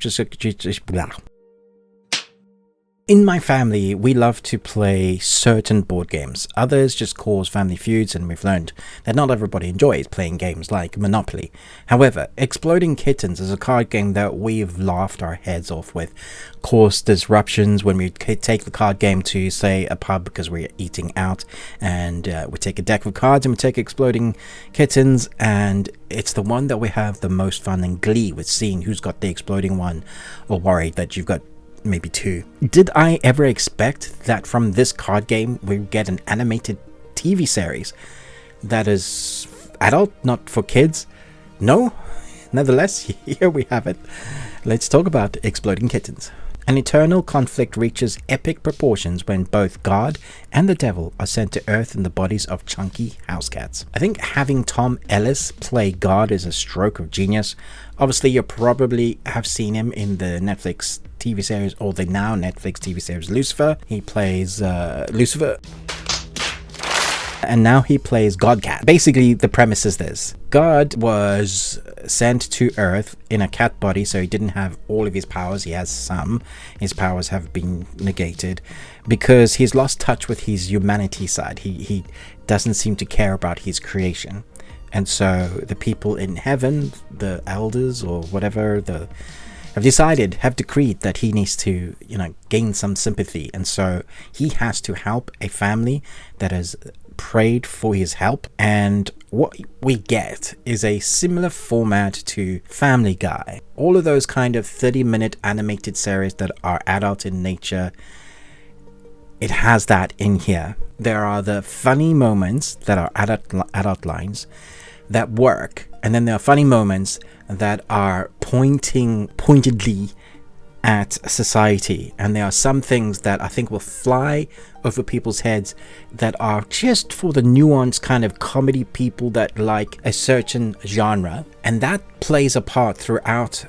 just blah. In my family, we love to play certain board games. Others just cause family feuds, and we've learned that not everybody enjoys playing games like Monopoly. However, Exploding Kittens is a card game that we've laughed our heads off with, caused disruptions when we take the card game to, say, a pub because we're eating out, and we take a deck of cards and we take Exploding Kittens, and it's the one that we have the most fun and glee with, seeing who's got the exploding one, or worried that you've got maybe two. Did I ever expect that from this card game we get an animated TV series that is adult, not for kids? No. Nevertheless, here we have it. Let's talk about Exploding Kittens. An eternal conflict reaches epic proportions when both God and the devil are sent to Earth in the bodies of chunky house cats. I think having Tom Ellis play God is a stroke of genius. Obviously, you probably have seen him in the Netflix TV series, or the now Netflix TV series Lucifer. He plays Lucifer. And now he plays Godcat. Basically, the premise is this. God was sent to Earth in a cat body, so he didn't have all of his powers. He has some. His powers have been negated because he's lost touch with his humanity side. He doesn't seem to care about his creation. And so the people in heaven, the elders or whatever, have decreed that he needs to, gain some sympathy. And so he has to help a family that has prayed for his help. And what we get is a similar format to Family Guy. All of those kind of 30-minute animated series that are adult in nature, it has that in here. There are the funny moments that are adult lines that work, and then there are funny moments that are pointedly at society, and there are some things that I think will fly over people's heads that are just for the nuanced kind of comedy people that like a certain genre, and that plays a part throughout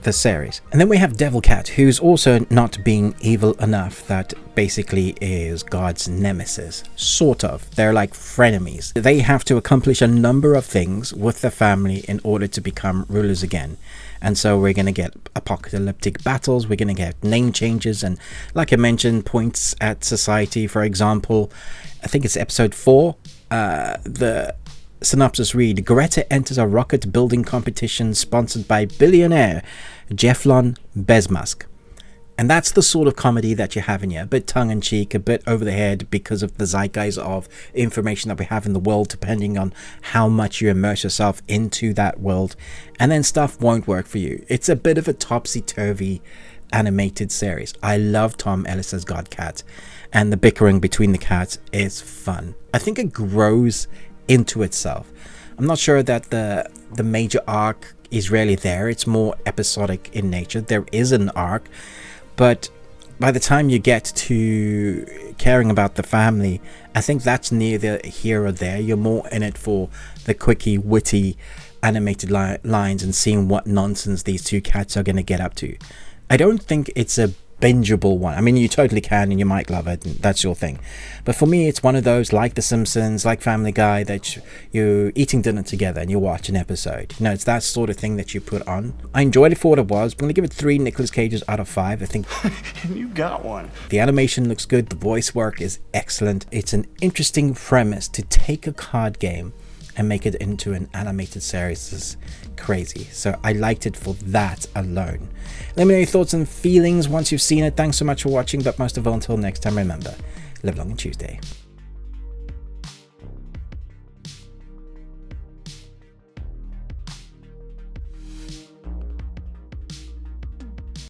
the series. And then we have Devil Cat, who's also not being evil enough, that basically is God's nemesis. Sort of. They're like frenemies. They have to accomplish a number of things with the family in order to become rulers again. And so we're going to get apocalyptic battles, we're going to get name changes, and like I mentioned, points at society. For example, I think it's episode 4, the synopsis read: Greta enters a rocket building competition sponsored by billionaire Jefflon Bezmusk. And that's the sort of comedy that you have in here. A bit tongue-in-cheek, a bit over the head because of the zeitgeist of information that we have in the world, depending on how much you immerse yourself into that world. And then stuff won't work for you. It's a bit of a topsy-turvy animated series. I love Tom Ellis's Godcat, and the bickering between the cats is fun. I think it grows into itself. I'm not sure that the major arc is really there. It's more episodic in nature. There is an arc, but by the time you get to caring about the family, I think that's neither here or there. You're more in it for the quickie, witty, animated lines and seeing what nonsense these two cats are going to get up to. I don't think it's a bingeable one. I mean, you totally can, and you might love it, and that's your thing. But for me, it's one of those, like The Simpsons, like Family Guy, that you're eating dinner together and you watch an episode. It's that sort of thing that you put on. I enjoyed it for what it was. I'm going to give it 3 Nicolas Cages out of 5. I think you got one. The animation looks good. The voice work is excellent. It's an interesting premise to take a card game and make it into an animated series. Is crazy. So I liked it for that alone. Let me know your thoughts and feelings once you've seen it. Thanks so much for watching, but most of all, until next time, remember, live long and Tuesday.